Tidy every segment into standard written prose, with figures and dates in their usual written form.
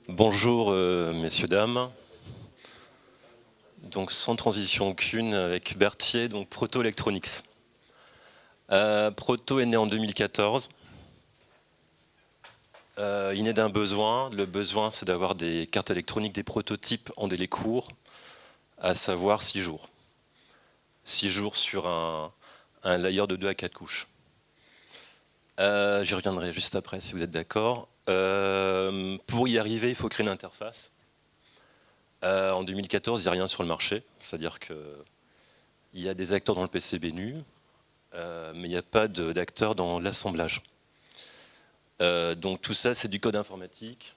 Bonjour messieurs, dames. Donc sans transition aucune avec Berthier, donc Proto Electronics. Proto est né en 2014. Il est né d'un besoin. Le besoin, c'est d'avoir des cartes électroniques, des prototypes en délai court, à savoir 6 jours. 6 jours sur un layer de 2 à 4 couches. J'y reviendrai juste après si vous êtes d'accord. Pour y arriver, il faut créer une interface. En 2014, il n'y a rien sur le marché, c'est-à-dire qu'il y a des acteurs dans le PCB nu, mais il n'y a pas d'acteurs dans l'assemblage. Donc tout ça, c'est du code informatique,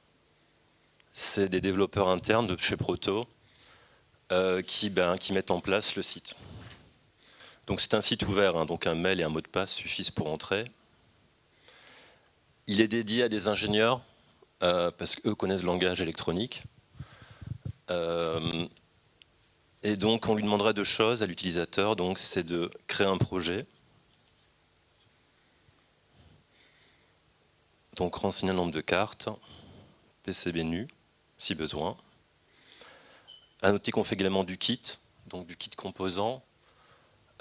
c'est des développeurs internes de chez Proto qui mettent en place le site. Donc c'est un site ouvert, hein, donc un mail et un mot de passe suffisent pour entrer. Il est dédié à des ingénieurs, parce qu'eux connaissent le langage électronique. Et donc on lui demandera deux choses à l'utilisateur, donc c'est de créer un projet, donc renseigner un nombre de cartes, PCB nu, si besoin. À noter qu'on fait également du kit, donc du kit composant,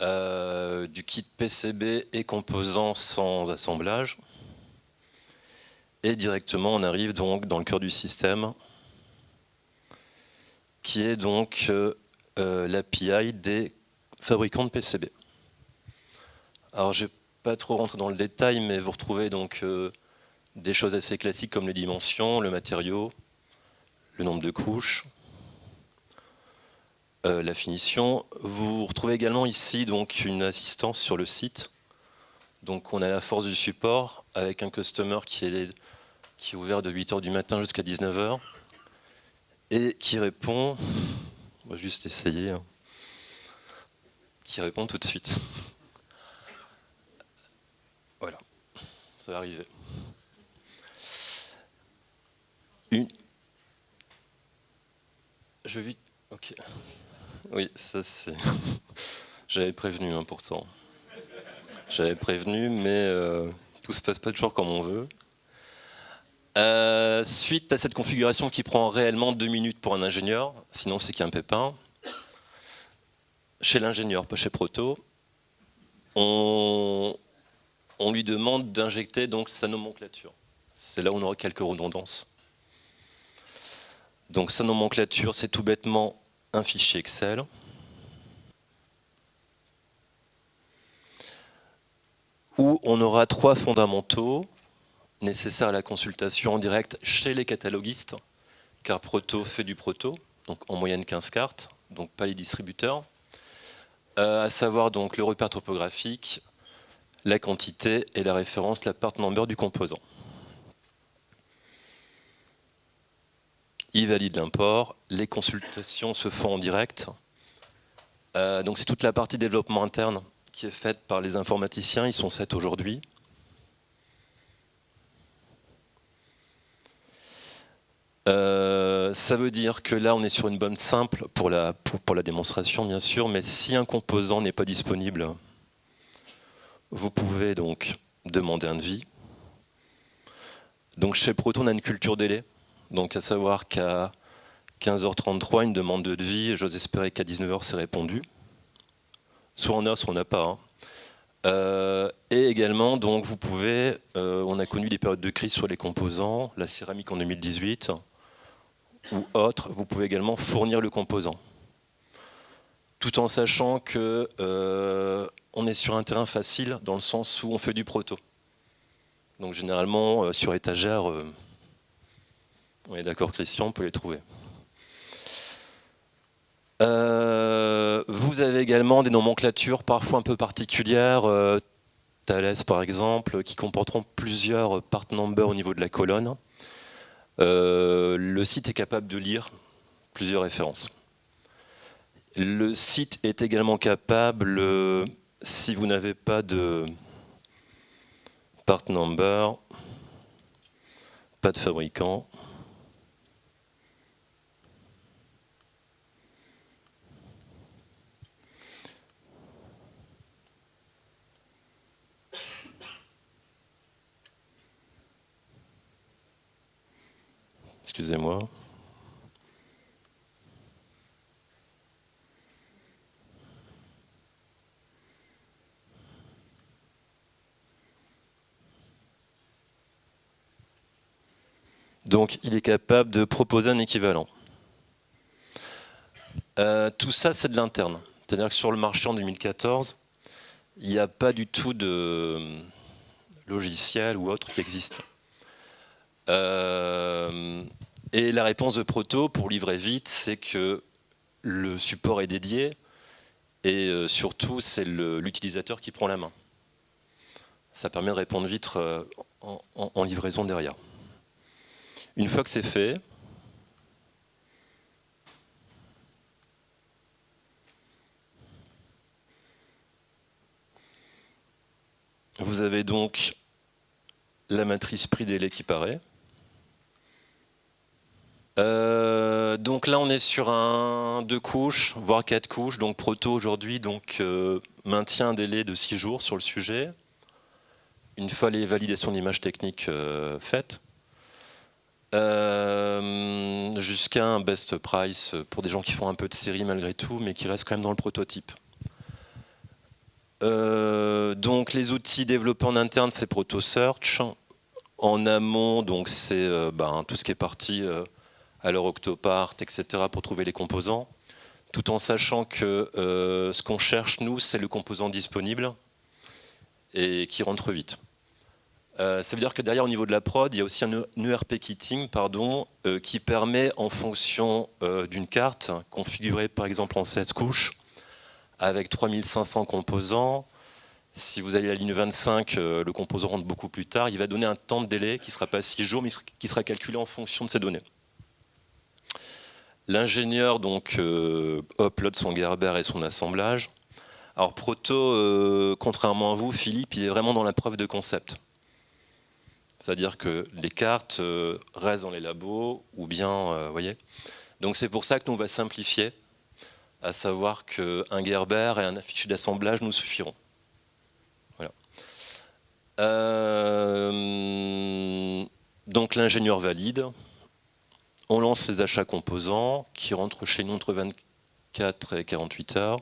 du kit PCB et composants sans assemblage. Et directement on arrive donc dans le cœur du système, qui est donc l'API des fabricants de PCB. Alors je ne vais pas trop rentrer dans le détail, mais vous retrouvez donc des choses assez classiques comme les dimensions, le matériau, le nombre de couches, la finition. Vous retrouvez également ici donc une assistance sur le site. Donc on a la force du support avec un customer qui est ouvert de 8h du matin jusqu'à 19h et qui répond, on va juste essayer, hein, qui répond tout de suite. Voilà, ça va arriver. Je vis. Ok. Oui, ça c'est. J'avais prévenu, hein, pourtant. J'avais prévenu, mais tout se passe pas toujours comme on veut. Suite à cette configuration qui prend réellement 2 minutes pour un ingénieur, sinon c'est qu'un pépin, chez l'ingénieur, pas chez Proto, on lui demande d'injecter donc sa nomenclature. C'est là où on aura quelques redondances. Donc sa nomenclature, c'est tout bêtement un fichier Excel. Où on aura 3 fondamentaux nécessaires à la consultation en direct chez les cataloguistes, car Proto fait du Proto, donc en moyenne 15 cartes, donc pas les distributeurs. À savoir donc le repère topographique, la quantité et la référence, la part number du composant. Il valide l'import, les consultations se font en direct. Donc c'est toute la partie développement interne qui est faite par les informaticiens, ils sont 7 aujourd'hui. Ça veut dire que là on est sur une bonne simple pour la démonstration bien sûr, mais si un composant n'est pas disponible, vous pouvez donc demander un devis. Donc chez Proto on a une culture délai, donc à savoir qu'à 15h33 une demande de devis, j'ose espérer qu'à 19h c'est répondu. Soit on a, soit on n'a pas. Hein. Et également, donc vous pouvez, on a connu des périodes de crise sur les composants, la céramique en 2018 ou autre, vous pouvez également fournir le composant. Tout en sachant que on est sur un terrain facile dans le sens où on fait du proto. Donc généralement sur étagère, on est d'accord Christian, on peut les trouver. Vous avez également des nomenclatures parfois un peu particulières, Thales par exemple, qui comporteront plusieurs part numbers au niveau de la colonne. Le site est capable de lire plusieurs références. Le site est également capable, si vous n'avez pas de part number, pas de fabricant, Excusez-moi. Donc, il est capable de proposer un équivalent. Tout ça, c'est de l'interne. C'est-à-dire que sur le marché en 2014, il n'y a pas du tout de logiciel ou autre qui existe. Et la réponse de Proto, pour livrer vite, c'est que le support est dédié et surtout, c'est l'utilisateur qui prend la main. Ça permet de répondre vite en livraison derrière. Une fois que c'est fait, vous avez donc la matrice prix-délai qui paraît. Donc là, on est sur un 2 couches, voire 4 couches. Donc Proto aujourd'hui maintient un délai de 6 jours sur le sujet. Une fois les validations d'images techniques faites, jusqu'à un best price pour des gens qui font un peu de série malgré tout, mais qui restent quand même dans le prototype. Donc les outils développés en interne, c'est ProtoSearch. En amont, donc c'est tout ce qui est parti à leur Octopart, etc. pour trouver les composants, tout en sachant que ce qu'on cherche, nous, c'est le composant disponible et qui rentre vite. Ça veut dire que derrière, au niveau de la prod, il y a aussi un ERP kitting qui permet, en fonction d'une carte, configurée par exemple en 16 couches, avec 3500 composants. Si vous allez à la ligne 25, le composant rentre beaucoup plus tard. Il va donner un temps de délai qui ne sera pas 6 jours, mais qui sera calculé en fonction de ces données. L'ingénieur upload son Gerber et son assemblage. Alors Proto, contrairement à vous, Philippe, il est vraiment dans la preuve de concept. C'est-à-dire que les cartes restent dans les labos, ou bien, voyez. Donc c'est pour ça que nous on va simplifier, à savoir qu'un Gerber et un fichier d'assemblage nous suffiront. Voilà. Donc l'ingénieur valide. On lance les achats composants qui rentrent chez nous entre 24 et 48 heures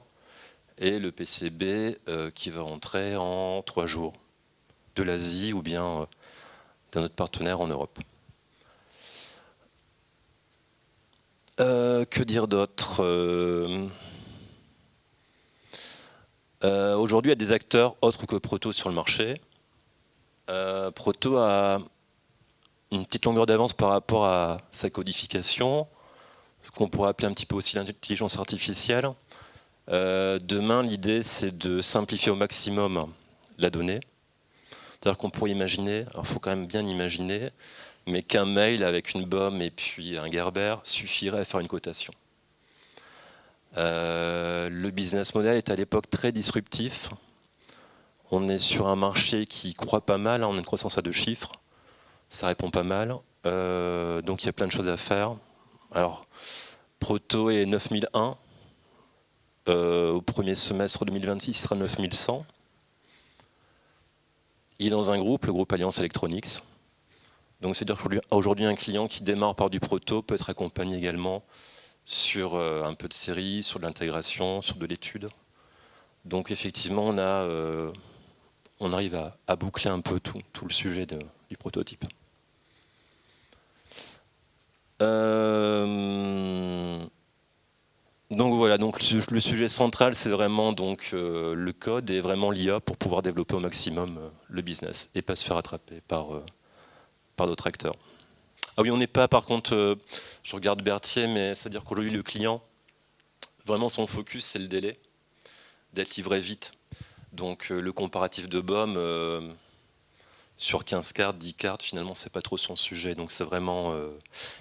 et le PCB qui va rentrer en 3 jours de l'Asie ou bien d'un autre partenaire en Europe. Que dire d'autre Aujourd'hui, il y a des acteurs autres que Proto sur le marché. Proto a une petite longueur d'avance par rapport à sa codification, ce qu'on pourrait appeler un petit peu aussi l'intelligence artificielle. Demain, l'idée, c'est de simplifier au maximum la donnée. C'est-à-dire qu'on pourrait imaginer, alors il faut quand même bien imaginer, mais qu'un mail avec une BOM et puis un Gerber suffirait à faire une cotation. Le business model est à l'époque très disruptif. On est sur un marché qui croît pas mal, on a une croissance à 2 chiffres. Ça répond pas mal, donc il y a plein de choses à faire. Alors, Proto est 9001, au premier semestre 2026, il sera 9100. Il est dans un groupe, le groupe Alliance Electronics. Donc c'est-à-dire qu'aujourd'hui, un client qui démarre par du Proto peut être accompagné également sur un peu de série, sur de l'intégration, sur de l'étude. Donc effectivement, on arrive à boucler un peu tout le sujet du prototype. Donc voilà, donc le sujet central, c'est vraiment le code et vraiment l'IA pour pouvoir développer au maximum le business et pas se faire attraper par d'autres acteurs. Ah oui, on n'est pas, par contre, je regarde Berthier, mais c'est-à-dire qu'aujourd'hui, le client, vraiment son focus, c'est le délai, d'être livré vite. Donc le comparatif de BOM, sur 15 cartes, 10 cartes, finalement, c'est pas trop son sujet. Donc c'est vraiment.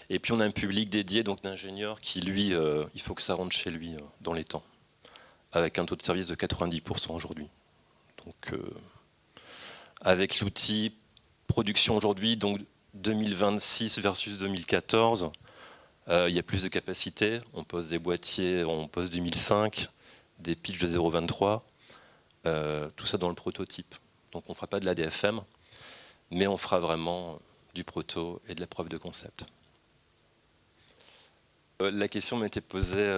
Et puis on a un public dédié, donc d'ingénieurs, qui lui, il faut que ça rentre chez lui dans les temps, avec un taux de service de 90% aujourd'hui. Donc avec l'outil production aujourd'hui, donc 2026 versus 2014, il y a plus de capacité. On pose des boîtiers, on pose du 1005, des pitchs de 0,23, tout ça dans le prototype. Donc on ne fera pas de l'ADFM, mais on fera vraiment du proto et de la preuve de concept. la question m'a été posée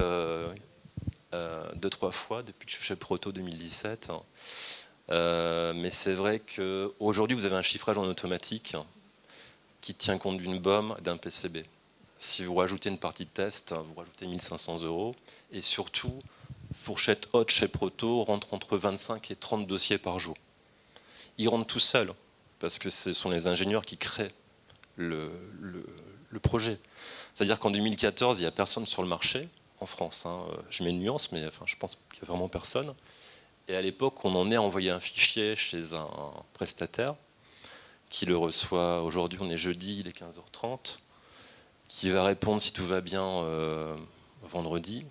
2-3 fois depuis que je suis chez Proto 2017. Mais c'est vrai qu'aujourd'hui, vous avez un chiffrage en automatique qui tient compte d'une BOM, d'un PCB. Si vous rajoutez une partie de test, vous rajoutez 1 500 €. Et surtout, fourchette haute chez Proto rentre entre 25 et 30 dossiers par jour. Ils rentrent tout seuls, parce que ce sont les ingénieurs qui créent le projet. C'est-à-dire qu'en 2014, il n'y a personne sur le marché, en France. Je mets une nuance, mais enfin, je pense qu'il n'y a vraiment personne. Et à l'époque, on en est à envoyer un fichier chez un prestataire qui le reçoit. Aujourd'hui, on est jeudi, il est 15h30, qui va répondre si tout va bien vendredi.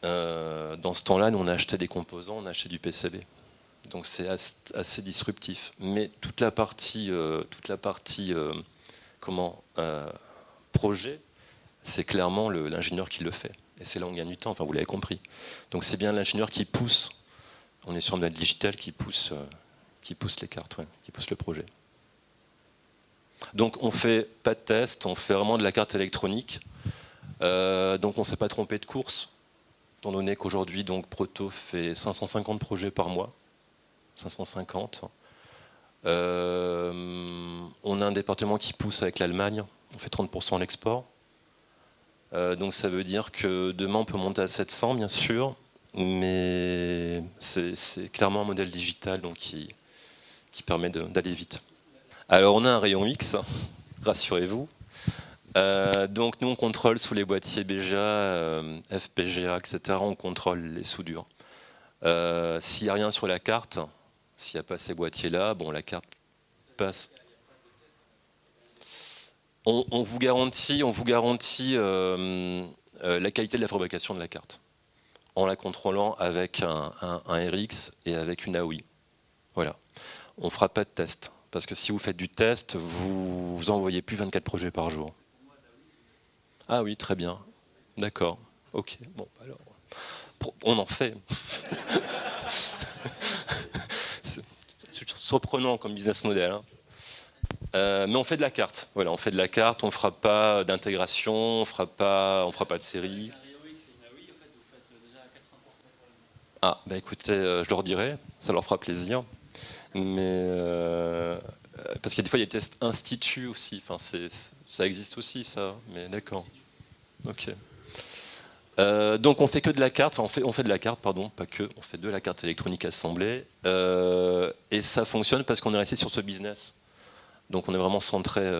Dans ce temps-là, nous, on a acheté des composants, on a acheté du PCB. Donc c'est assez disruptif. Mais toute la partie projet, c'est clairement l'ingénieur qui le fait. Et c'est là où on gagne du temps, enfin vous l'avez compris. Donc c'est bien l'ingénieur qui pousse. On est sur un modèle digital qui pousse les cartes, ouais, qui pousse le projet. Donc on fait pas de test, on fait vraiment de la carte électronique. Donc on ne s'est pas trompé de course, étant donné qu'aujourd'hui donc Proto fait 550 projets par mois. 550. On a un département qui pousse avec l'Allemagne, on fait 30% à l'export. Donc ça veut dire que demain on peut monter à 700 bien sûr, mais c'est clairement un modèle digital donc qui permet d'aller vite. Alors on a un rayon X, rassurez-vous. Donc nous on contrôle sous les boîtiers BGA, FPGA, etc. On contrôle les soudures. S'il n'y a rien sur la carte, s'il n'y a pas ces boîtiers-là, bon, la carte passe. On vous garantit la qualité de la fabrication de la carte, en la contrôlant avec un RX et avec une AOI. Voilà. On ne fera pas de test, parce que si vous faites du test, vous envoyez plus 24 projets par jour. Ah oui, très bien. D'accord. Ok. Bon, alors, on en fait. C'est surprenant comme business model. Hein. Mais on fait de la carte. Voilà, on fait de la carte. On ne fera pas d'intégration. On fera pas de série. Ah, bah écoutez, je leur dirai. Ça leur fera plaisir. Mais parce qu'il y a des fois il y a des tests instituts aussi. Enfin, ça existe aussi ça. Mais d'accord. Ok. Donc on fait que de la carte, enfin on fait de la carte, pardon, pas que, on fait de la carte électronique assemblée, et ça fonctionne parce qu'on est resté sur ce business. Donc on est vraiment centré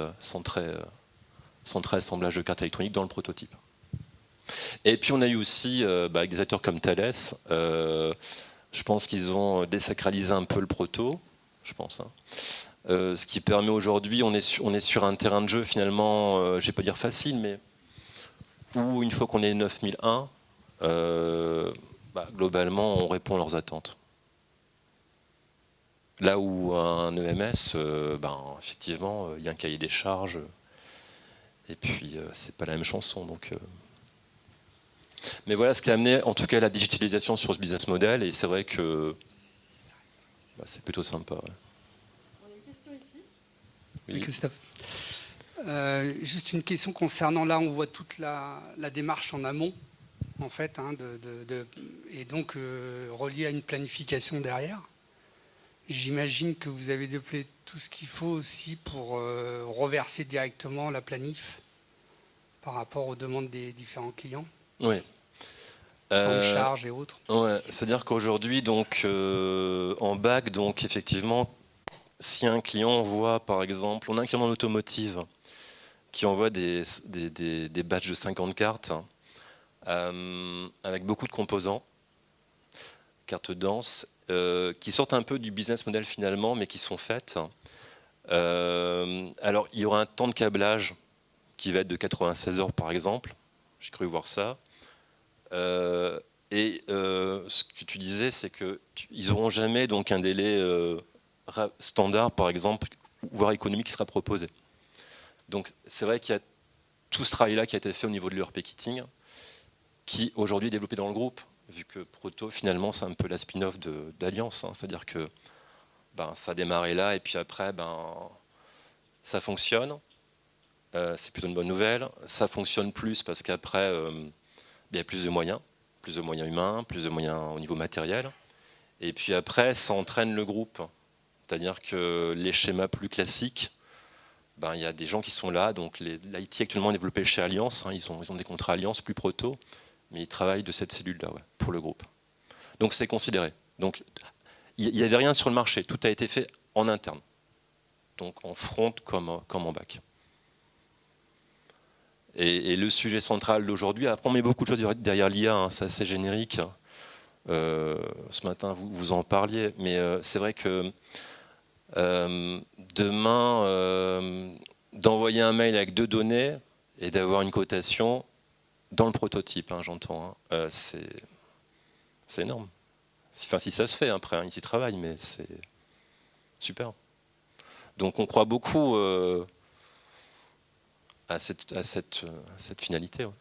assemblage de cartes électroniques dans le prototype. Et puis on a eu aussi, avec des acteurs comme Thales, je pense qu'ils ont désacralisé un peu le proto, je pense. Hein. Ce qui permet aujourd'hui, on est sur un terrain de jeu finalement, je vais pas dire facile, mais où une fois qu'on est 9001, globalement, on répond à leurs attentes. Là où un EMS, effectivement, il y a un cahier des charges, et puis c'est pas la même chanson. Donc, mais voilà ce qui a amené, en tout cas, la digitalisation sur ce business model, et c'est vrai que c'est plutôt sympa. Ouais. On a une question ici. Oui, Christophe. Juste une question concernant, là on voit toute la démarche en amont en fait, hein, et donc reliée à une planification derrière. J'imagine que vous avez développé tout ce qu'il faut aussi pour reverser directement la planif par rapport aux demandes des différents clients. Oui. En charge et autres. Ouais, c'est-à-dire qu'aujourd'hui, donc en bac, donc effectivement, si un client envoie, par exemple, on a un client dans l'automotive qui envoie des batchs de 50 cartes avec beaucoup de composants, cartes denses, qui sortent un peu du business model finalement, mais qui sont faites. Alors, il y aura un temps de câblage qui va être de 96 heures par exemple. J'ai cru voir ça. Et ce que tu disais, c'est qu'ils n'auront jamais donc un délai standard, par exemple, voire économique qui sera proposé. Donc c'est vrai qu'il y a tout ce travail-là qui a été fait au niveau de l'ERP Kitting, qui aujourd'hui est développé dans le groupe, vu que Proto, finalement, c'est un peu la spin-off d'Alliance. Hein, c'est-à-dire que ça a démarré là, et puis après, ça fonctionne. c'est plutôt une bonne nouvelle. Ça fonctionne plus parce qu'après, il y a plus de moyens humains, plus de moyens au niveau matériel. Et puis après, ça entraîne le groupe. C'est-à-dire que les schémas plus classiques, il y a des gens qui sont là. Donc l'IT actuellement est développé chez Allianz. Ils ont des contrats Allianz plus proto, mais ils travaillent de cette cellule-là pour le groupe. Donc c'est considéré. Donc il n'y avait rien sur le marché. Tout a été fait en interne. Donc en front comme en back. Et le sujet central d'aujourd'hui, après on met beaucoup de choses derrière l'IA, c'est assez générique. Ce matin vous en parliez, mais c'est vrai que demain, d'envoyer un mail avec 2 données et d'avoir une cotation dans le prototype, j'entends, c'est énorme. Enfin, si ça se fait après, ils y travaillent, mais c'est super. Donc on croit beaucoup à cette finalité. Ouais.